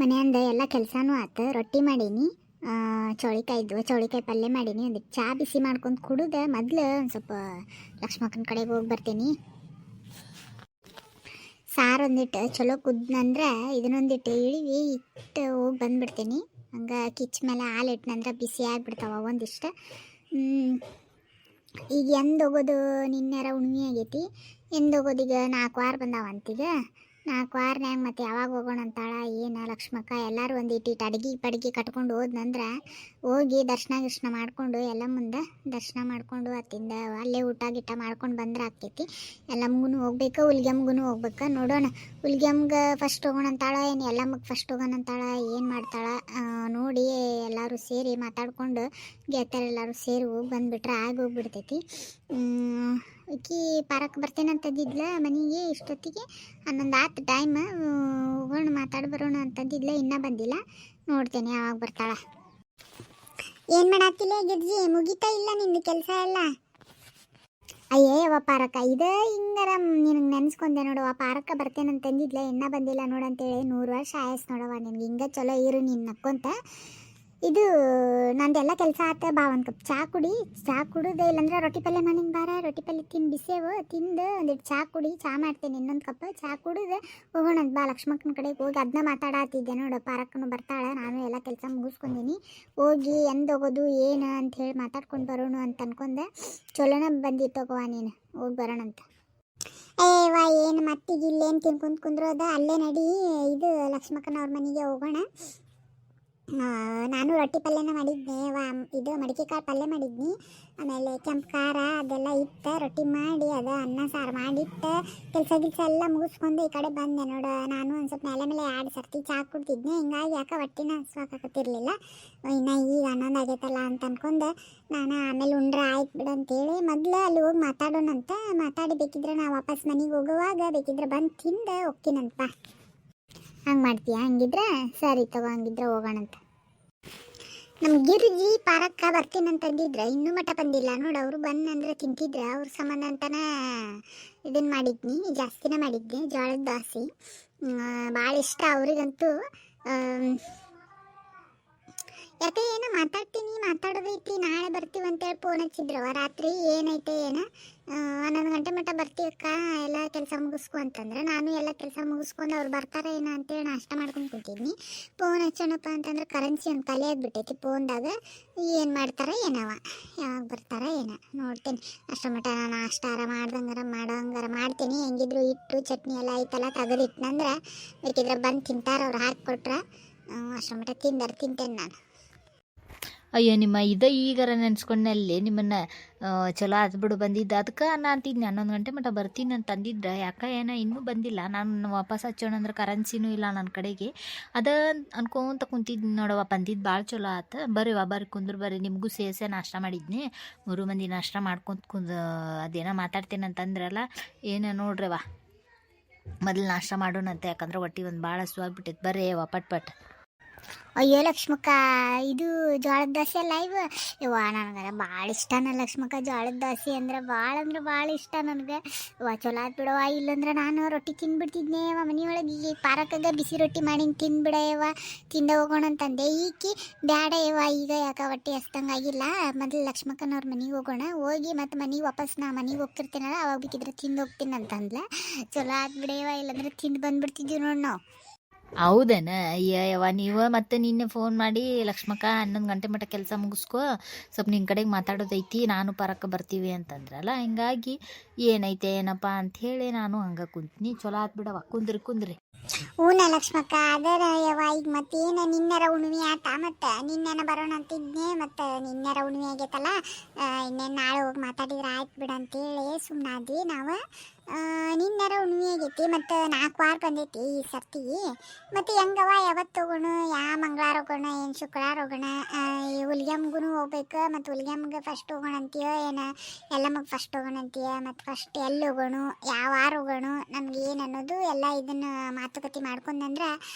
ಮನೆಯಿಂದ ಎಲ್ಲ ಕೆಲಸನೂ ಆತು. ರೊಟ್ಟಿ ಮಾಡೀನಿ, ಚೌಳಿಕಾಯಿ ಇದ್ವು, ಚೌಳಿಕಾಯಿ ಪಲ್ಯ ಮಾಡೀನಿ. ಒಂದಿಟ್ಟು ಚಹಾ ಬಿಸಿ ಮಾಡ್ಕೊಂಡು ಕುಡಿದೆ. ಮೊದಲು ಒಂದು ಸ್ವಲ್ಪ ಲಕ್ಷ್ಮಕ್ಕನ ಕಡೆಗೆ ಹೋಗಿ ಬರ್ತೀನಿ. ಸಾರು ಒಂದಿಟ್ಟು ಚಲೋ ಕುದ್ನಂದ್ರೆ ಇದನ್ನೊಂದಿಟ್ಟು ಇಳಿವಿ ಇಟ್ಟು ಹೋಗಿ ಬಂದುಬಿಡ್ತೀನಿ. ಹಂಗೆ ಕಿಚ್ಚ ಮೇಲೆ ಹಾಲು ಇಟ್ಟನಂದ್ರೆ ಬಿಸಿ ಆಗಿಬಿಡ್ತಾವ ಒಂದಿಷ್ಟು. ಈಗ ಎಂದು ಹೋಗೋದು? ನಿನ್ನೆರ ಹುಣ್ಮೆ ಆಗೈತಿ. ಎಂದು ಹೋಗೋದೀಗ 4 ವಾರ ಬಂದಾವಂತೀಗ. 4 ವಾರನ್ಯಾಗ ಮತ್ತೆ ಯಾವಾಗ ಹೋಗೋಣ ಅಂತಾಳ ಏನು ಲಕ್ಷ್ಮಕ್ಕ. ಎಲ್ಲರೂ ಒಂದಿಟ್ಟು ಅಡ್ಗೆ ಕಟ್ಕೊಂಡು ಹೋದ್ನಂದ್ರೆ ಹೋಗಿ ದರ್ಶನ ಮಾಡಿಕೊಂಡು ಎಲ್ಲ ಮುಂದೆ ದರ್ಶನ ಮಾಡಿಕೊಂಡು ಅತ್ತಿಂದ ಅಲ್ಲೇ ಊಟ ಗಿಟ ಮಾಡ್ಕೊಂಡು ಬಂದ್ರೆ ಆಗ್ತೈತಿ. ಎಲ್ಲಮ್ಮಗೂ ಹೋಗ್ಬೇಕು, ಹುಲ್ಗೆಮ್ಗೂ ಹೋಗ್ಬೇಕು. ನೋಡೋಣ, ಹುಲ್ಗೆಮ್ಗೆ ಫಸ್ಟ್ ಹೋಗೋಣ ಅಂತಾಳ ಏನು ಎಲ್ಲಮ್ಮಗೆ ಫಸ್ಟ್ ಹೋಗೋಣ ಅಂತಾಳ, ಏನು ಮಾಡ್ತಾಳ ನೋಡಿ ಎಲ್ಲರೂ ಸೇರಿ ಮಾತಾಡ್ಕೊಂಡು ಗೆಳತಿಯರೆಲ್ಲರೂ ಸೇರಿ ಹೋಗಿ ಬಂದುಬಿಟ್ರೆ ಹೋಗ್ಬಿಡ್ತೈತಿ. ಈಕಿ ಪಾರಕ್ಕೆ ಬರ್ತೇನೆ ಅಂತಂದಿದ್ಲ ಮನೆಗೆ ಇಷ್ಟೊತ್ತಿಗೆ. 11 ಆತು ಟೈಮ್, ಹೋಗೋಣ ಮಾತಾಡಿ ಬರೋಣ ಅಂತಂದಿದ್ಲ, ಇನ್ನೂ ಬಂದಿಲ್ಲ. ನೋಡ್ತೇನೆ ಯಾವಾಗ ಬರ್ತಾಳ. ಏನು ಮಾಡತ್ತಿಲ್ಲ ಗಿರ್ಜಿ? ಮುಗಿತಾ ಇಲ್ಲ ನಿಂದು ಕೆಲಸ ಎಲ್ಲ? ಅಯ್ಯವ ಪಾರಕ್ಕ, ಇದೇ ಹಿಂಗಾರ ನಿನಗೆ ನೆನೆಸ್ಕೊಂಡೆ ನೋಡವ. ಪಾರಕ್ಕ ಬರ್ತೇನೆ ಅಂತಂದಿದ್ಲ, ಇನ್ನೂ ಬಂದಿಲ್ಲ ನೋಡಂತೇಳಿ. 100 ವರ್ಷ ಆಯಸ್ ನೋಡವ ನಿನ್ಗೆ. ಹಿಂಗೆ ಚಲೋ ಇರು ನೀನು ನಕ್ಕೊಂತ. ಇದು ನಂದೆಲ್ಲ ಕೆಲಸ ಆತ. ಬಾ ಒಂದು ಕಪ್ ಚಹಾ ಕುಡಿ. ಚಹಾ ಕುಡಿದೆ, ಇಲ್ಲಾಂದ್ರೆ ರೊಟ್ಟಿ ಪಲ್ಯ ಮಾಡಿನ ಬಾರ. ರೊಟ್ಟಿ ಪಲ್ಯ ತಿಂದು ಬಿಸೇವು ತಿಂದು ಒಂದಿಟ್ಟು ಚಹಾ ಕುಡಿ. ಚಹಾ ಮಾಡ್ತೇನೆ ಇನ್ನೊಂದು ಕಪ್. ಚಹಾ ಕುಡಿದು ಹೋಗೋಣ ಅಂತ ಬಾ. ಲಕ್ಷ್ಮಕ್ಕನ ಕಡೆಗೆ ಹೋಗಿ ಅದನ್ನ ಮಾತಾಡತ್ತಿದ್ದೆ ನೋಡು. ಪಾರಕ್ಕನು ಬರ್ತಾಳೆ, ನಾನು ಎಲ್ಲ ಕೆಲಸ ಮುಗಿಸ್ಕೊಂಡೀನಿ. ಹೋಗಿ ಎಂದು ಹೋಗೋದು ಏನು ಅಂತ ಹೇಳಿ ಮಾತಾಡ್ಕೊಂಡು ಬರೋಣ ಅಂತ ಅನ್ಕೊಂಡೆ. ಚಲೋನ ಬಂದಿತ್ತು ತಗೋವ, ನೀನು ಹೋಗಿ ಬರೋಣ ಅಂತ. ಏವಾ ಏನು ಮತ್ತೀಗ ಇಲ್ಲೇನು ತಿನ್ಕೊಂತ ಕುಂದ್ರೋದ? ಅಲ್ಲೇ ನಡಿ, ಇದು ಲಕ್ಷ್ಮಕ್ಕನವ್ರ ಮನೆಗೆ ಹೋಗೋಣ. ನಾನು ರೊಟ್ಟಿ ಪಲ್ಯನ ಮಾಡಿದ್ದೆ. ಇದು ಮಡಿಕೆಕಾಳು ಪಲ್ಯ ಮಾಡಿದ್ನಿ. ಆಮೇಲೆ ಕೆಂಪು ಖಾರ ಅದೆಲ್ಲ ಇಟ್ಟು ರೊಟ್ಟಿ ಮಾಡಿ ಅದು ಅನ್ನ ಸಾರು ಮಾಡಿಟ್ಟು ಕೆಲಸ ಎಲ್ಲ ಮುಗಿಸ್ಕೊಂಡು ಈ ಕಡೆ ಬಂದೆ ನೋಡು. ನಾನು ಒಂದು ಸ್ವಲ್ಪ ಮೇಲೆ 2 ಸರ್ತಿ ಚಹಾ ಕುಡ್ತಿದ್ದೆ. ಹಿಂಗಾಗಿ ಯಾಕೆ ಹೊಟ್ಟಿನ ಹಸ್ವಾಕತ್ತಿರ್ಲಿಲ್ಲ. ಇನ್ನು ಈಗ 11 ಆಗೈತಲ್ಲ ಅಂತ ಅನ್ಕೊಂಡು ನಾನು ಆಮೇಲೆ ಉಂಡ್ರೆ ಆಯ್ತು ಬಿಡು ಅಂತೇಳಿ ಮೊದಲು ಅಲ್ಲಿ ಹೋಗಿ ಮಾತಾಡೋಣಂತ. ಮಾತಾಡಿ ಬೇಕಿದ್ರೆ ನಾವು ವಾಪಸ್ ಮನೆಗೆ ಹೋಗುವಾಗ ಬೇಕಿದ್ರೆ ಬಂದು ತಿಂದು ಹೋಗ್ತೀನಂತ. ಹಂಗೆ ಮಾಡ್ತೀಯ? ಹಂಗಿದ್ರೆ ಸರಿ ತಗೋ, ಹಂಗಿದ್ರೆ ಹೋಗೋಣಂತ. ನಮ್ಮ ಗಿರ್ಜಿ ಪಾರಕ್ಕ ಬರ್ತೀನಂತಂದಿದ್ರೆ ಇನ್ನೂ ಮಠ ಬಂದಿಲ್ಲ ನೋಡು. ಅವರು ಬಂದಂದ್ರೆ ತಿಂತಿದ್ರೆ ಅವ್ರ ಸಂಬಂಧ ಅಂತಾನೆ ಇದನ್ನು ಮಾಡಿದ್ನಿ. ಜಾಸ್ತಿನೇ ಮಾಡಿದ್ನಿ. ಜೋಳದ ದೋಸೆ ಭಾಳ ಇಷ್ಟ ಅವರಿಗಂತೂ. ಯಾಕೆ ಏನೋ ಮಾತಾಡೋದೈತಿ, ನಾಳೆ ಬರ್ತೀವಿ ಅಂತೇಳಿ ಫೋನ್ ಹಚ್ಚಿದ್ರವ ರಾತ್ರಿ. ಏನೈತೆ ಏನೋ 11 ಗಂಟೆ ಮಟ್ಟ ಬರ್ತೀವಕ್ಕ, ಎಲ್ಲ ಕೆಲಸ ಮುಗಿಸ್ಕೊ ಅಂತಂದ್ರೆ ನಾನು ಎಲ್ಲ ಕೆಲಸ ಮುಗಿಸ್ಕೊಂಡು ಅವ್ರು ಬರ್ತಾರೆ ಏನೋ ಅಂತೇಳಿ ನಾಷ್ಟ ಮಾಡ್ಕೊಂಡು ಕೂತಿದ್ನಿ. ಫೋನ್ ಹಚ್ಚೋಣಪ್ಪ ಅಂತಂದ್ರೆ ಕರೆನ್ಸಿ ಒಂದು ಖಾಲಿ ಆಗಿಬಿಟ್ಟೈತಿ ಫೋನ್ದಾಗ. ಏನು ಮಾಡ್ತಾರೆ ಏನವ, ಯಾವಾಗ ಬರ್ತಾರೆ ಏನೋ ನೋಡ್ತೀನಿ. ಅಷ್ಟರ ಮಟ್ಟ ನಾನು ನಾಷ್ಟಾರ ಮಾಡೋಂಗಾರ ಮಾಡ್ತೀನಿ. ಹೆಂಗಿದ್ರು ಹಿಟ್ಟು ಚಟ್ನಿ ಎಲ್ಲ ಐತಲ್ಲ ತೆಗೆದಿಟ್ನಂದ್ರೆ ಬೇಕಿದ್ರೆ ಬಂದು ತಿಂತಾರೆ. ಅವ್ರು ಹಾಕಿಕೊಟ್ರೆ ಅಷ್ಟರ ಮಟ್ಟ ತಿಂತೇನೆ ನಾನು. ಅಯ್ಯೋ ನಿಮ್ಮ ಈಗಾರ ನೆನ್ಸ್ಕೊಂಡಲ್ಲಿ ನಿಮ್ಮನ್ನು ಚಲೋ ಆತು ಬಿಡು ಬಂದಿದ್ದು. ಅದಕ್ಕೆ ನಾನು ಅಂತಿದ್ನಿ 11 ಗಂಟೆ ಮಟ್ಟ ಬರ್ತೀನಿ ಅಂತ ಅಂದಿದ್ರೆ. ಯಾಕೆ ಏನೋ ಇನ್ನೂ ಬಂದಿಲ್ಲ. ನಾನು ವಾಪಸ್ ಹಚ್ಚೋಣ ಅಂದ್ರೆ ಕರೆನ್ಸಿನೂ ಇಲ್ಲ ನನ್ನ ಕಡೆಗೆ. ಅದ ಅನ್ಕೊಂತ ಕುಂತಿದ್ನಿ ನೋಡವ್ವ. ಬಂದಿದ್ದು ಭಾಳ ಚಲೋ ಆತು. ಬರ್ರಿ ಕುಂದ್ರು ಬರ್ರಿ. ನಿಮಗೂ ಸೇಸೆ ನಾಷ್ಟ ಮಾಡಿದ್ನಿ. 3 ಮಂದಿ ನಾಷ್ಟ ಮಾಡ್ಕೊಂತ ಅದೇನೋ ಮಾತಾಡ್ತೇನೆ ಅಂತಂದ್ರಲ್ಲ, ಏನು ನೋಡ್ರವ್ವ. ಮೊದಲು ನಾಷ್ಟ ಮಾಡೋಣಂತೆ, ಯಾಕಂದ್ರೆ ಹೊಟ್ಟಿ ಒಂದು ಭಾಳ ಹಸುವಾಗ್ಬಿಟ್ಟೈತೆ. ಬರ್ರಿ ಪಟ್. ಅಯ್ಯೋ ಲಕ್ಷ್ಮಕ್ಕ, ಇದು ಜೋಳದ ದೋಸೆ ಅಲ್ಲ ಇವು? ನನಗೆ ಭಾಳ ಇಷ್ಟನ ಲಕ್ಷ್ಮಕ್ಕ. ಜೋಳದ ದೋಸೆ ಅಂದ್ರೆ ಭಾಳ ಇಷ್ಟ ನನಗೆ. ಚಲೋ ಆತು ಬಿಡವ. ಇಲ್ಲಂದ್ರೆ ನಾನು ರೊಟ್ಟಿ ತಿಂದ್ಬಿಡ್ತಿದ್ನೇ ಮನೆಯೊಳಗೆ. ಈಗ ಪಾರಕ್ಕಾಗ ಬಿಸಿ ರೊಟ್ಟಿ ಮಾಡಿ ತಿಂದ್ಬಿಡ ತಿಂದ ಹೋಗೋಣ ಅಂತಂದೆ. ಈಕಿ ಬ್ಯಾಡ ಈಗ ಯಾಕೆ ಹೊಟ್ಟೆ ಹಸ್ದಂಗಾಗಿಲ್ಲ, ಮೊದಲು ಲಕ್ಷ್ಮಕ್ಕನವ್ರ ಮನೆಗೆ ಹೋಗೋಣ. ಹೋಗಿ ಮತ್ತು ಮನೆಗೆ ವಾಪಸ್ ನಾ ಮನೆಗೆ ಹೋಗ್ತಿರ್ತೀನಲ್ಲ, ಅವಾಗ ಬೇಕಿದ್ರೆ ತಿಂದು ಹೋಗ್ತೀನಿ ಅಂತಂದ್ಲ. ಚಲೋ ಆತು ಬಿಡವ, ಇಲ್ಲಾಂದ್ರೆ ತಿಂದು ಬಂದುಬಿಡ್ತಿದ್ದೀವಿ ನೋಡಿ ನಾವು. ಹೌದೇನ? ಅಯ್ಯವ್ವ, ನೀವು ಮತ್ತೆ ನಿನ್ನೆ ಫೋನ್ ಮಾಡಿ ಲಕ್ಷ್ಮಕ್ಕ 11 ಗಂಟೆ ಮಟ್ಟ ಕೆಲಸ ಮುಗಿಸ್ಕೊ, ಸ್ವಲ್ಪ ನಿನ್ನ ಕಡೆಗೆ ಮಾತಾಡೋದೈತಿ, ನಾನು ಪರಕ್ಕೆ ಬರ್ತೀವಿ ಅಂತಂದ್ರಲ್ಲ. ಹಿಂಗಾಗಿ ಏನೈತೆ ಏನಪ್ಪ ಅಂಥೇಳಿ ನಾನು ಹಂಗೆ ಕುಂತ್ನಿ. ಚಲೋ ಆತು ಬಿಡವ, ಕುಂದ್ರಿ. ಹೂನ ಲಕ್ಷ್ಮಕ್ಕ, ಅದರ ಈಗ ಮತ್ತೇನು ನಿನ್ನೆರ ಹುಣ್ಣಿಮೆ ಆತ. ಮತ್ತು ನಿನ್ನೆನ ಬರೋಣ ಅಂತಿದ್ನೆ. ಮತ್ತು ನಿನ್ನೆರ ಹುಣ್ಣಿಮೆ ಆಗೈತಲ್ಲ, ಇನ್ನೇನು ನಾಳೆ ಹೋಗಿ ಮಾತಾಡಿದ್ರೆ ಆಯ್ತು ಬಿಡು ಅಂತೇಳಿ ಸುಮ್ಮನಾದ್ವಿ ನಾವು. ನಿನ್ನೆರ ಹುಣ್ಣಿಮೆ ಆಗೈತಿ, ಮತ್ತು 4 ವಾರ ಬಂದೈತಿ ಈ ಸರ್ತಿ. ಮತ್ತು ಹೆಂಗವ ಯಾವತ್ತು ಹೋಗೋಣ? ಮಂಗಳವಾರ ಹೋಗೋಣ ಏನು ಶುಕ್ರವಾರ ಹೋಗೋಣ? ಹುಲ್ಗೆಮ್ಗೂ ಹೋಗ್ಬೇಕು. ಮತ್ತು ಹುಲ್ಗೆಮ್ಗೆ ಫಸ್ಟ್ ಹೋಗೋಣ ಅಂತೀಯೋ ಏನು ಎಲ್ಲಮ್ಮಗೆ ಫಸ್ಟ್ ಹೋಗೋಣ ಅಂತೀಯ? ಮತ್ತು ಫಸ್ಟ್ ಎಲ್ಲಿ ಹೋಗೋಣ, ಯಾವ ವಾರ ಹೋಗೋಣ, ನಮ್ಗೆ ಏನು ಅನ್ನೋದು ಎಲ್ಲ ಇದನ್ನು ಮಾತುಕತೆ ಮಾಡ್ಕೊಂಡ್ರೆ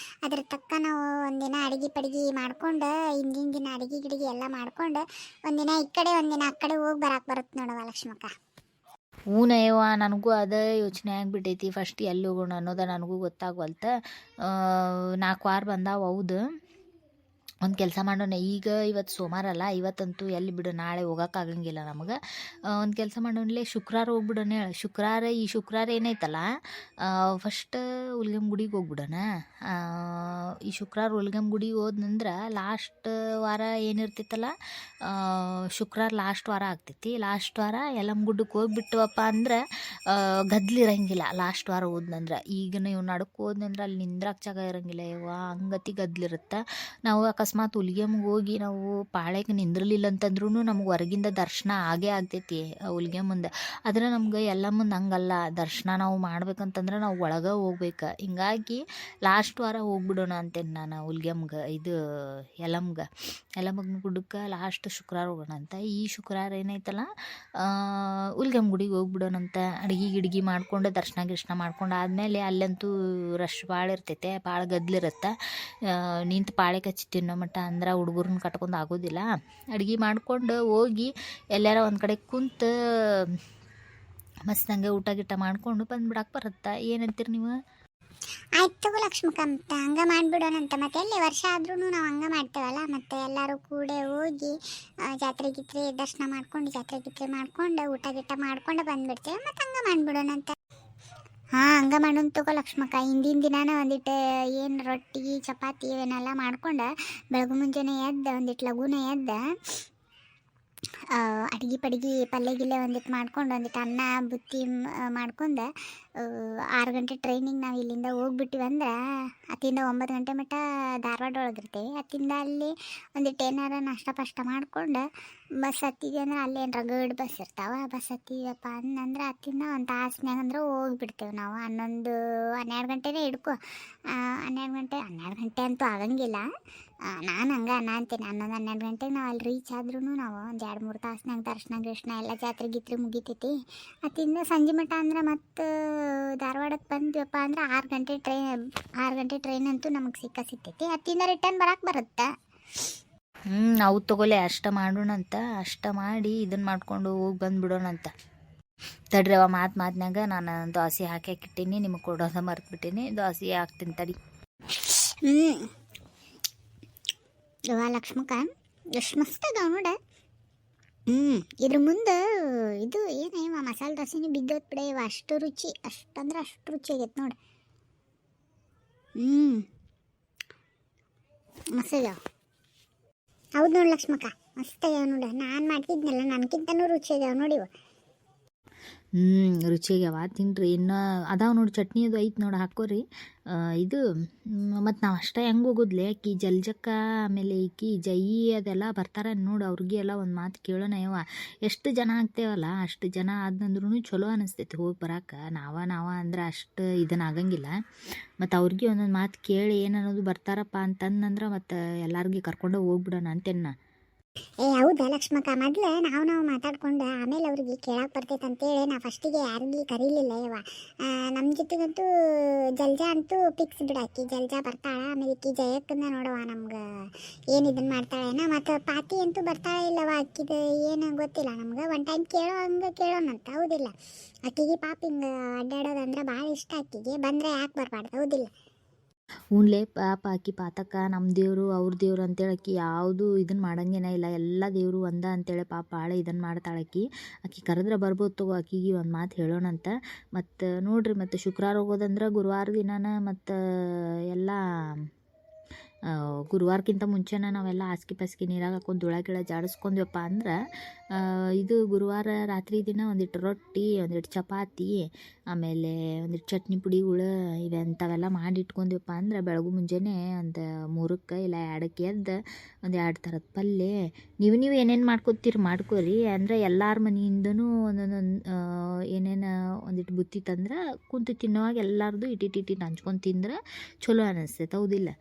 ಅದ್ರ ತಕ್ಕ ನಾವು ಒಂದಿನ ಅಡಿಗೆ ಮಾಡ್ಕೊಂಡು ಹಿಂದಿನ ದಿನ ಅಡಿಗೆ ಗಿಡಿಗೆ ಎಲ್ಲ ಮಾಡ್ಕೊಂಡು ಒಂದಿನ ಈ ಕಡೆ ಒಂದಿನ ಆ ಕಡೆ ಹೋಗಿ ಬರಕ್ಕೆ ಬರುತ್ತೆ ನೋಡವ ಲಕ್ಷ್ಮಕ್ಕ. ಹೂನಯ್ಯವ್ವ ನನಗೂ ಅದೇ ಯೋಚನೆ ಆಗಿಬಿಟ್ಟೈತಿ ಫಸ್ಟ್ ಎಲ್ಲಿ ಹೋಗೋಣ ಅನ್ನೋದು ನನಗೂ ಗೊತ್ತಾಗವಲ್ತ 4 ವಾರ ಬಂದಾವ ಹೌದು. ಒಂದು ಕೆಲಸ ಮಾಡೋಣ, ಈಗ ಇವತ್ತು ಸೋಮವಾರ ಅಲ್ಲ, ಇವತ್ತಂತೂ ಎಲ್ಲಿ ಬಿಡು, ನಾಳೆ ಹೋಗೋಕ್ಕಾಗಂಗಿಲ್ಲ ನಮಗೆ. ಒಂದು ಕೆಲಸ ಮಾಡೋಣಲೇ, ಶುಕ್ರವಾರ ಹೋಗ್ಬಿಡೋಣ ಹೇಳು. ಈ ಶುಕ್ರವಾರ ಏನೈತಲ್ಲ, ಫಸ್ಟ್ ಹುಲ್ಗಮ್ಮ ಗುಡಿಗೆ ಹೋಗ್ಬಿಡೋಣ. ಈ ಶುಕ್ರವಾರ ಹುಲ್ಗಮ್ಮ ಗುಡಿಗೆ ಹೋದ್ನಂದ್ರೆ ಲಾಸ್ಟ್ ವಾರ ಏನಿರ್ತೈತಲ್ಲ, ಶುಕ್ರವಾರ ಲಾಸ್ಟ್ ವಾರ ಆಗ್ತೈತಿ. ಲಾಸ್ಟ್ ವಾರ ಯಲ್ಲಮ್ಮ ಗುಡ್ಡಕ್ಕೆ ಹೋಗ್ಬಿಟ್ಟವಪ್ಪ ಅಂದ್ರೆ ಗದ್ಲಿರಂಗಿಲ್ಲ. ಲಾಸ್ಟ್ ವಾರ ಹೋದ್ನಂದ್ರೆ, ಈಗ ನೀವು ನಡಕ್ಕೆ ಹೋದ್ನಂದ್ರೆ ಅಲ್ಲಿ ನಿಂದ್ರಾಗ ಜಾಗ ಇರಂಗಿಲ್ಲ ಯವ್ವ, ಹಂಗತಿ ಗದ್ಲಿರುತ್ತೆ. ನಾವು ಅಕಸ್ಮಾತ್ ಹುಲ್ಗೆಮ್ಗೆ ಹೋಗಿ ನಾವು ಪಾಳ್ಯಕ್ಕೆ ನಿಂದ್ರಲಿಲ್ಲ ಅಂತಂದ್ರೂ ನಮ್ಗೆ ಹೊರಗಿಂದ ದರ್ಶನ ಆಗೇ ಆಗ್ತೈತಿ ಹುಲ್ಗೆಮ್ಮಂದು. ಆದರೆ ನಮ್ಗೆ ಯಲ್ಲಮ್ಮಂದು ಹಂಗಲ್ಲ, ದರ್ಶನ ನಾವು ಮಾಡ್ಬೇಕಂತಂದ್ರೆ ನಾವು ಒಳಗೆ ಹೋಗ್ಬೇಕು. ಹಿಂಗಾಗಿ ಲಾಸ್ಟ್ ವಾರ ಹೋಗ್ಬಿಡೋಣ ಅಂತೇನೆ ನಾನು ಹುಲ್ಗೆಮ್ಗೆ, ಇದು ಯಲ್ಲಮ್ಮನ ಗುಡ್ಡಕ್ಕೆ ಲಾಸ್ಟ್ ಶುಕ್ರವಾರ ಹೋಗೋಣ ಅಂತ. ಈ ಶುಕ್ರವಾರ ಏನೈತಲ್ಲ ಹುಲ್ಗೆಮ್ಮ ಗುಡಿಗೆ ಹೋಗ್ಬಿಡೋಣಂತ. ಅಡ್ಗೆ ಮಾಡ್ಕೊಂಡು ದರ್ಶನ ಮಾಡ್ಕೊಂಡು ಆದಮೇಲೆ ಅಲ್ಲಂತೂ ರಶ್ ಭಾಳ ಇರ್ತೈತೆ, ಭಾಳ ಗದ್ಲಿರುತ್ತೆ. ನಿಂತು ಪಾಳೆ ಕಚ್ಚಿ ತಿನ್ನೋ ಮಟ್ಟ ಅಂದ್ರೆ ಹುಡುಗರನ್ನ ಕಟ್ಕೊಂಡು ಆಗೋದಿಲ್ಲ. ಅಡ್ಗೆ ಮಾಡ್ಕೊಂಡು ಹೋಗಿ ಎಲ್ಲಾರ ಒಂದು ಕಡೆ ಕುಂತು ಮಸ್ತ್ ಹಂಗೆ ಊಟ ಗಿಟ ಮಾಡ್ಕೊಂಡು ಬಂದ್ಬಿಡಕ್ಕೆ ಬರುತ್ತೆ. ಏನಂತೀರಿ ನೀವು? ಆಯ್ತು ತಗೋ ಲಕ್ಷ್ಮಕ್ಕಂತ, ಹಂಗೆ ಮಾಡಿಬಿಡೋಣಂತ. ಮತ್ತೆ ಎಲ್ಲಿ ವರ್ಷ ಆದ್ರೂ ನಾವು ಹಂಗೆ ಮಾಡ್ತೇವಲ್ಲ, ಮತ್ತೆ ಎಲ್ಲರೂ ಕೂಡ ಹೋಗಿ ಜಾತ್ರೆ ಗಿತ್ರೆ ದರ್ಶನ ಮಾಡ್ಕೊಂಡು ಊಟ ಗಿಟ ಮಾಡ್ಕೊಂಡು ಬಂದ್ಬಿಡ್ತೇವೆ. ಮತ್ತೆ ಹಂಗೆ ಮಾಡಿಬಿಡೋಣಂತ. ಹಾಂ, ಹಂಗೆ ಮಾಡೋಣ ತಗೋ ಲಕ್ಷ್ಮಕ್ಕ. ಹಿಂದಿನ ದಿನಾನ ಒಂದಿಟ್ಟು ಏನು ರೊಟ್ಟಿ ಚಪಾತಿ ಇವನ್ನೆಲ್ಲ ಮಾಡ್ಕೊಂಡು ಬೆಳಗ್ಗೆ ಮುಂಜಾನೆ ಎದ್ದು ಒಂದಿಟ್ಟು ಲಘುನ ಎದ್ದು ಅಡ್ಗೆ ಪಲ್ಯ ಗಿಲ್ಲೆ ಒಂದಿಟ್ಟು ಮಾಡ್ಕೊಂಡು ಒಂದಿಟ್ಟು ಅನ್ನ ಬುತ್ತಿ ಮಾಡ್ಕೊಂಡು 6 ಗಂಟೆ ಟ್ರೈನಿಗೆ ನಾವು ಇಲ್ಲಿಂದ ಹೋಗ್ಬಿಟ್ಟಿವಂದ್ರೆ ಅತ್ತಿಂದ 9 ಗಂಟೆ ಮಟ್ಟ ಧಾರವಾಡ ಒಳಗಿರ್ತೀವಿ. ಅತ್ತಿಂದ ಅಲ್ಲಿ ಒಂದಿಟ್ಟು ಏನಾರ ನಾಷ್ಟ ಮಾಡ್ಕೊಂಡು ಬಸ್ ಹತ್ತಿದ್ವಿ ಅಂದ್ರೆ ಅಲ್ಲಿ ಏನರ ಗೈಡ್ ಬಸ್ ಇರ್ತಾವೆ. ಬಸ್ ಹತ್ತಿವಪ್ಪ ಅಂದ್ರೆ ಅತ್ತಿಂದ ಒಂದು ತಾಸ್ನ್ಯಾಗ ಅಂದ್ರೆ ಹೋಗ್ಬಿಡ್ತೇವೆ ನಾವು. 11-12 ಗಂಟೆನೇ ಹಿಡ್ಕೊ. 12 ಗಂಟೆ ಅಂತೂ ಆಗಂಗಿಲ್ಲ. ನಾನು ಹಂಗೆ ಅಂತೀನಿ, 11-12 ಗಂಟೆಗೆ ನಾವು ಅಲ್ಲಿ ರೀಚ್ ಆದ್ರೂ ನಾವು ಒಂದು 2-3 ತಾಸ್ನಾಗ ದರ್ಶನ ಎಲ್ಲ ಜಾತ್ರೆ ಗಿತ್ರೆ ಮುಗಿತೈತಿ. ಅತ್ತಿಂದ ಸಂಜೆ ಮಟ್ಟ ಅಂದ್ರೆ ಮತ್ತು ಧಾರವಾಡಕ್ಕೆ ಬಂದ್ವಪ್ಪ ಅಂದ್ರೆ 6 ಗಂಟೆ ಟ್ರೈನ್ ಅಂತೂ ನಮಗೆ ಸಿಗ್ತೈತಿ. ಅತ್ತಿಂದ ರಿಟರ್ನ್ ಬರಕ್ಕೆ ಬರುತ್ತೆ. ನಾವು ತಗೊಳ್ಳೆ ಅಷ್ಟ ಮಾಡೋಣಂತ. ಅಷ್ಟ ಮಾಡಿ ಇದನ್ನು ಮಾಡ್ಕೊಂಡು ಹೋಗಿ ಬಂದುಬಿಡೋಣಂತ. ತಡ್ರಿ ಅವ ಮಾತ್ನಾಗ ನಾನು ದೋಸೆ ಹಾಕಿಟ್ಟಿನಿ, ನಿಮಗೆ ಕೊಡೋದ ಮರ್ತ್ಬಿಟ್ಟೀನಿ. ದೋಸೆ ಹಾಕ್ತೀನಿ ತಡಿ. ಲಕ್ಷ್ಮಕ್ಕ ಎಷ್ಟು ಮಸ್ತ್ ಅದಾವ ನೋಡ. ಇದ್ರ ಮುಂದೆ ಇದು ಏನೇವ ಮಸಾಲೆ ದೋಸೆನೂ ಬಿದ್ದೋತ್ ಬಿಡ ಇವ. ಅಷ್ಟು ರುಚಿ ಆಗೈತೆ ನೋಡಿ. ಮಸ್ತ್ ಆಗ್ಯಾವ. ಹೌದು ನೋಡಿ ಲಕ್ಷ್ಮಕ್ಕ, ಮಸ್ತ್ ಆಗ್ಯಾವ ನೋಡ. ನಾನು ಮಾಡ್ತಿದ್ನಲ್ಲ, ನನಗಿಂತನೂ ರುಚಿ ಆಗ್ಯಾವ ನೋಡಿವ. ರುಚಿಯಾಗ್ಯಾವ, ತಿನ್ನಿರಿ. ಇನ್ನು ಅದಾವ ನೋಡಿ, ಚಟ್ನಿ ಅದು ಐತೆ ನೋಡಿ, ಹಾಕೋರಿ. ಇದು ಮತ್ತು ನಾವು ಅಷ್ಟೇ ಹೆಂಗೆ ಹೋಗೋದ್ಲೆ, ಆಕಿ ಜಲ್ಜಕ್ಕ ಆಮೇಲೆ ಈಕಿ ಜಯಿ ಅದೆಲ್ಲ ಬರ್ತಾರೆ ನೋಡು. ಅವ್ರಿಗೆ ಎಲ್ಲ ಒಂದು ಮಾತು ಕೇಳೋಣ ಯವ್ವ. ಎಷ್ಟು ಜನ ಆಗ್ತೇವಲ್ಲ ಅಷ್ಟು ಜನ ಆದ್ನಂದ್ರೂ ಚಲೋ ಅನಿಸ್ತೈತಿ ಹೋಗಿ ಬರೋಕೆ. ನಾವ ಅಂದ್ರೆ ಅಷ್ಟು ಇದನ್ನು ಆಗಂಗಿಲ್ಲ. ಮತ್ತು ಅವ್ರಿಗೆ ಒಂದೊಂದು ಮಾತು ಕೇಳಿ ಏನನ್ನೋದು ಬರ್ತಾರಪ್ಪ ಅಂತಂದ್ರೆ ಮತ್ತು ಎಲ್ಲರಿಗೆ ಕರ್ಕೊಂಡು ಹೋಗ್ಬಿಡೋಣ ಅಂತೇನ. ಹೌದಾ ಲಕ್ಷ್ಮಕ್ಕ, ಮೊದ್ಲು ನಾವು ಮಾತಾಡ್ಕೊಂಡು ಆಮೇಲೆ ಅವ್ರಿಗೆ ಕೇಳಕ್ಕೆ ಬರ್ತೈತೆ ಅಂತೇಳಿ ನಾ ಫಸ್ಟಿಗೆ ಯಾರಿಗೂ ಕರೀಲಿಲ್ಲ ಇವ. ನಮ್ಮ ಜೊತೆಗಂತೂ ಜಲ್ಜಾ ಅಂತೂ ಫಿಕ್ಸ್ ಬಿಡಾಕಿ. ಜಲ್ಜಾ ಬರ್ತಾಳ. ಆಮೇಲೆ ಈಕಿ ಜಯಕ್ಕನ್ನ ನೋಡವ ನಮ್ಗೆ ಏನು ಇದನ್ನು ಮಾಡ್ತಾಳೇನ. ಮತ್ತು ಪಾತಿ ಅಂತೂ ಬರ್ತಾಳೆ ಇಲ್ಲವ. ಅಕ್ಕಿದು ಏನು ಗೊತ್ತಿಲ್ಲ ನಮ್ಗೆ. ಒನ್ ಟೈಮ್ ಕೇಳೋಣಂತ. ಹೌದಿಲ್ಲ? ಅಕ್ಕಿಗೆ ಪಾಪ ಹಿಂಗೆ ಅಡ್ಡಾಡೋದಂದ್ರೆ ಭಾಳ ಇಷ್ಟ. ಅಕ್ಕಿಗೆ ಬಂದರೆ ಯಾಕೆ ಬರಬಾರ್ದು? ಹೌದಿಲ್ಲ? ಹೂನ್ಲೆ ಪಾಪ ಆಕಿ ಪಾತಕ್ಕ ನಮ್ಮ ದೇವರು ಅವ್ರ ದೇವ್ರು ಅಂತೇಳಿ ಆಕಿ ಯಾವುದು ಇದನ್ನು ಮಾಡಂಗೇನ ಇಲ್ಲ. ಎಲ್ಲ ದೇವರು ಒಂದ ಅಂತೇಳಿ ಪಾಪ ಭಾಳ ಇದನ್ನು ಮಾಡ್ತಾಳೆ ಆಕಿ ಕರೆದ್ರೆ ಬರ್ಬೋದು ತಗೋ. ಆಕಿಗೆ ಒಂದು ಮಾತು ಹೇಳೋಣಂತ. ಮತ್ತು ನೋಡ್ರಿ, ಮತ್ತು ಶುಕ್ರವಾರ ಹೋಗೋದಂದ್ರೆ ಗುರುವಾರ ದಿನಾನ ಮತ್ತು ಎಲ್ಲ ಗುರುವಾರಕ್ಕಿಂತ ಮುಂಚೆನೇ ನಾವೆಲ್ಲ ಹಾಸ್ಗೆ ನೀರಾಗ ಹಾಕೊಂಡು ಗಿಳ ಜಾಡಿಸ್ಕೊಂಡ್ವಪ್ಪ ಅಂದ್ರೆ ಇದು ಗುರುವಾರ ರಾತ್ರಿ ದಿನ ಒಂದಿಟ್ಟು ರೊಟ್ಟಿ, ಒಂದಿಟ್ಟು ಚಪಾತಿ, ಆಮೇಲೆ ಒಂದಿಟ್ಟು ಚಟ್ನಿ ಪುಡಿಗಳು ಇವೆಂಥವೆಲ್ಲ ಮಾಡಿ ಇಟ್ಕೊಂಡ್ವಪ್ಪ ಅಂದ್ರೆ ಬೆಳಗ್ಗೆ ಮುಂಜಾನೆ ಒಂದು 3ಕ್ಕೆ ಇಲ್ಲ 2ಕ್ಕೆ ಎದ್ದು ಒಂದು 2 ಥರದ ಪಲ್ಯ. ನೀವು ಏನೇನು ಮಾಡ್ಕೋರಿ. ಅಂದರೆ ಎಲ್ಲರ ಮನೆಯಿಂದನೂ ಒಂದೊಂದು ಏನೇನು ಒಂದಿಟ್ಟು ಬುತ್ತಿ ತಂದ್ರೆ ಕುಂತು ತಿನ್ನೋವಾಗ ಎಲ್ಲರದು ಇಟ್ಟಿಟ್ಟು ಹಂಚ್ಕೊಂಡು ತಿಂದ್ರೆ ಚಲೋ ಅನ್ನಿಸ್ತೈತೆ. ಹೌದಿಲ್ಲ?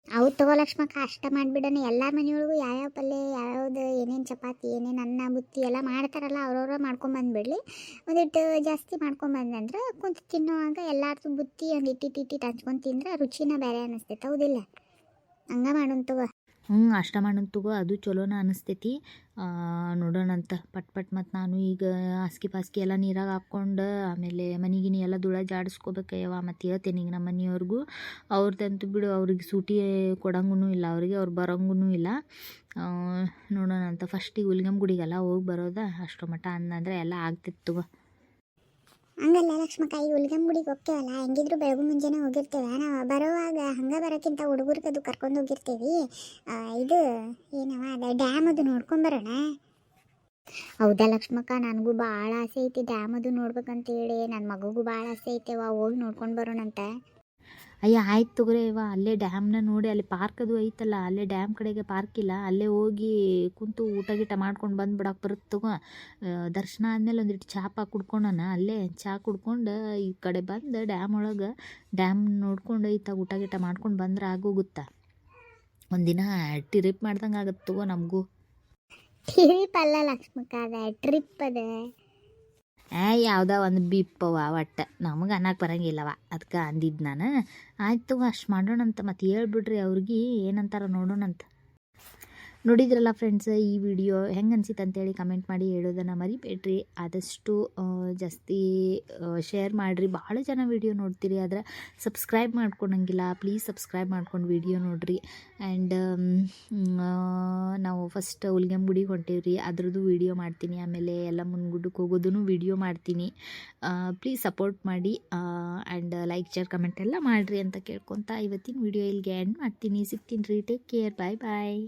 ಹೌದು ತಗೋ ಲಕ್ಷ್ಮಕ್ಕ, ಅಷ್ಟ ಮಾಡಿಬಿಡೋಣ. ಎಲ್ಲರ ಮನೆಯೊಳಗೂ ಯಾವ್ಯಾವ ಪಲ್ಯ, ಯಾವ್ಯಾವ್ದು ಏನೇನು ಚಪಾತಿ, ಏನೇನು ಅನ್ನ ಬುತ್ತಿ ಎಲ್ಲ ಮಾಡ್ತಾರಲ್ಲ, ಅವ್ರವ್ರ ಮಾಡ್ಕೊಂಬಂದ್ಬಿಡ್ಲಿ. ಒಂದಿಟ್ಟು ಜಾಸ್ತಿ ಮಾಡ್ಕೊಂಬಂದ್ರೆ ಕುಂತು ತಿನ್ನೋವಾಗ ಎಲ್ಲರದು ಬುತ್ತಿ ಒಂದು ಇಟ್ಟಿಟ್ಟು ಹಂಚ್ಕೊಂಡು ತಿಂದ್ರೆ ರುಚಿನ ಬೇರೆ ಅನ್ನಿಸ್ತೈತೆ. ಹೌದಿಲ್ಲ? ಹಂಗೆ ಮಾಡೋಣ ತಗೋ. ಅಷ್ಟ ಮಾಡೋಣ ತಗೋ, ಅದು ಚಲೋನ ಅನಿಸ್ತೈತಿ. ನೋಡೋಣಂತ ಪಟ್ ಮತ್ತು ನಾನು ಈಗ ಹಾಸ್ಗೆ ಪಾಸ್ಗೆ ಎಲ್ಲ ನೀರಾಗ ಹಾಕ್ಕೊಂಡು ಆಮೇಲೆ ಮನೆಗಿನಿ ಎಲ್ಲ ಧೂಳ ಜಾಡಿಸ್ಕೋಬೇಕಯ್ಯವ. ಮತ್ತು ಹೇಳ್ತೇನೆ ಈಗ ನಮ್ಮ ಮನೆಯವ್ರಿಗೂ. ಅವ್ರದ್ದಂತೂ ಬಿಡು, ಅವ್ರಿಗೆ ಸೂಟಿ ಕೊಡಂಗೂ ಇಲ್ಲ, ಅವ್ರು ಬರೋಂಗೂ ಇಲ್ಲ. ನೋಡೋಣಂತ ಫಸ್ಟಿಗೆ ಹುಲಿಗೆಮ್ಮ ಗುಡಿಗೆಲ್ಲ ಹೋಗಿ ಬರೋದ, ಅಷ್ಟೋ ಮಟ್ಟ ಅಂದಂದ್ರೆ ಎಲ್ಲ ಆಗ್ತಿತ್ತು. ಹಂಗಲ್ಲ ಲಕ್ಷ್ಮಕ್ಕ, ಈ ಹುಲ್ಗಮ್ಮ ಗುಡಿಗೆ ಹೋಗ್ತೇವಲ್ಲ, ಹೆಂಗಿದ್ರು ಬೆಳಗ್ಗೆ ಮುಂಜಾನೆ ಹೋಗಿರ್ತೇವೆ ನಾವು. ಬರೋವಾಗ ಹಂಗೆ ಬರೋಕ್ಕಿಂತ ಹುಡುಗರ್ಗದು ಕರ್ಕೊಂಡು ಹೋಗಿರ್ತೀವಿ. ಇದು ಏನವ ಅದ ಡ್ಯಾಮ್ ಅದು ನೋಡ್ಕೊಂಬರೋಣ. ಹೌದಾ ಲಕ್ಷ್ಮಕ್ಕ, ನನಗೂ ಭಾಳ ಆಸೆ ಐತಿ ಡ್ಯಾಮ್ ಅದು ನೋಡ್ಬೇಕಂತೇಳಿ. ನನ್ನ ಮಗುಗೂ ಭಾಳ ಆಸೆ ಐತೆವ, ಹೋಗಿ ನೋಡ್ಕೊಂಡು ಬರೋಣಂತ. ಅಯ್ಯ ಆಯ್ತು ತಗೋರಿ ಇವ, ಅಲ್ಲೇ ಡ್ಯಾಮ್ನ ನೋಡಿ, ಅಲ್ಲಿ ಪಾರ್ಕ್ ಅದು ಐತಲ್ಲ, ಅಲ್ಲೇ ಡ್ಯಾಮ್ ಕಡೆಗೆ ಪಾರ್ಕ್ ಇಲ್ಲ, ಅಲ್ಲೇ ಹೋಗಿ ಕುಂತು ಊಟ ಗೀಟ ಮಾಡ್ಕೊಂಡು ಬಂದುಬಿಡಕ್ಕೆ ಬರುತ್ತೆ ತಗೋ. ದರ್ಶನ ಆದಮೇಲೆ ಒಂದಿಟ್ಟು ಚಹಾ ಕುಡ್ಕೊಳ್ಳೋಣ, ಅಲ್ಲೇ ಚಹಾ ಕುಡ್ಕೊಂಡು ಈ ಕಡೆ ಬಂದು ಡ್ಯಾಮ್ ಒಳಗೆ ಡ್ಯಾಮ್ ನೋಡ್ಕೊಂಡು ಇತ್ತಾಗ ಊಟ ಗೀಟ ಮಾಡ್ಕೊಂಡು ಬಂದ್ರೆ ಆಗೋಗುತ್ತಾ. ಒಂದಿನ ಟ್ರಿಪ್ ಮಾಡ್ದಂಗೆ ಆಗುತ್ತೆ ತಗೋ ನಮಗೂ. ಟ್ರಿಪ್ ಅಲ್ಲ ಲಕ್ಷ್ಮಕ್ಕ, ಅದ ಟ್ರಿಪ್ ಅದ. ಯಾವುದೋ ಒಂದು ಬಿಪ್ಪವ, ಒಟ್ಟು ನಮಗೆ ಅನ್ನಕ್ಕೆ ಬರೋಂಗಿಲ್ಲವ, ಅದಕ್ಕೆ ಅಂದಿದ್ದು ನಾನು. ಆಯ್ತು ಅಷ್ಟು ಮಾಡೋಣಂತ. ಮತ್ತು ಹೇಳ್ಬಿಡ್ರಿ ಅವ್ರಿಗೆ ಏನಂತಾರ ನೋಡೋಣಂತ. ನೋಡಿದ್ರಲ್ಲ ಫ್ರೆಂಡ್ಸ್, ಈ ವಿಡಿಯೋ ಹೆಂಗೆ ಅನ್ಸಿತ್ತು ಅಂತೇಳಿ ಕಮೆಂಟ್ ಮಾಡಿ ಹೇಳೋದನ್ನು ಮರಿಬೇಡ್ರಿ. ಆದಷ್ಟು ಜಾಸ್ತಿ ಶೇರ್ ಮಾಡಿರಿ. ಭಾಳ ಜನ ವಿಡಿಯೋ ನೋಡ್ತೀರಿ, ಆದರೆ ಸಬ್ಸ್ಕ್ರೈಬ್ ಮಾಡ್ಕೊಳಂಗಿಲ್ಲ. ಪ್ಲೀಸ್ ಸಬ್ಸ್ಕ್ರೈಬ್ ಮಾಡ್ಕೊಂಡು ವಿಡಿಯೋ ನೋಡಿರಿ. ಆ್ಯಂಡ್ ನಾವು ಫಸ್ಟ್ ಹುಲಿಗೆಮ್ಮ ಗುಡಿಗೆ ಹೊಂಟೀವ್ರಿ, ಅದ್ರದ್ದು ವಿಡಿಯೋ ಮಾಡ್ತೀನಿ. ಆಮೇಲೆ ಎಲ್ಲ ಮುನ್ಗುಡ್ಡಕ್ಕೆ ಹೋಗೋದೂ ವಿಡಿಯೋ ಮಾಡ್ತೀನಿ. ಪ್ಲೀಸ್ ಸಪೋರ್ಟ್ ಮಾಡಿ. ಆ್ಯಂಡ್ ಲೈಕ್ ಶೇರ್ ಕಮೆಂಟ್ ಎಲ್ಲ ಮಾಡಿರಿ ಅಂತ ಕೇಳ್ಕೊತಾ ಇವತ್ತಿನ ವಿಡಿಯೋ ಇಲ್ಲಿಗೆ ಎಂಡ್ ಮಾಡ್ತೀನಿ. ಸಿಗ್ತೀನಿ ರೀ. Take care. ಬಾಯ್ ಬಾಯ್.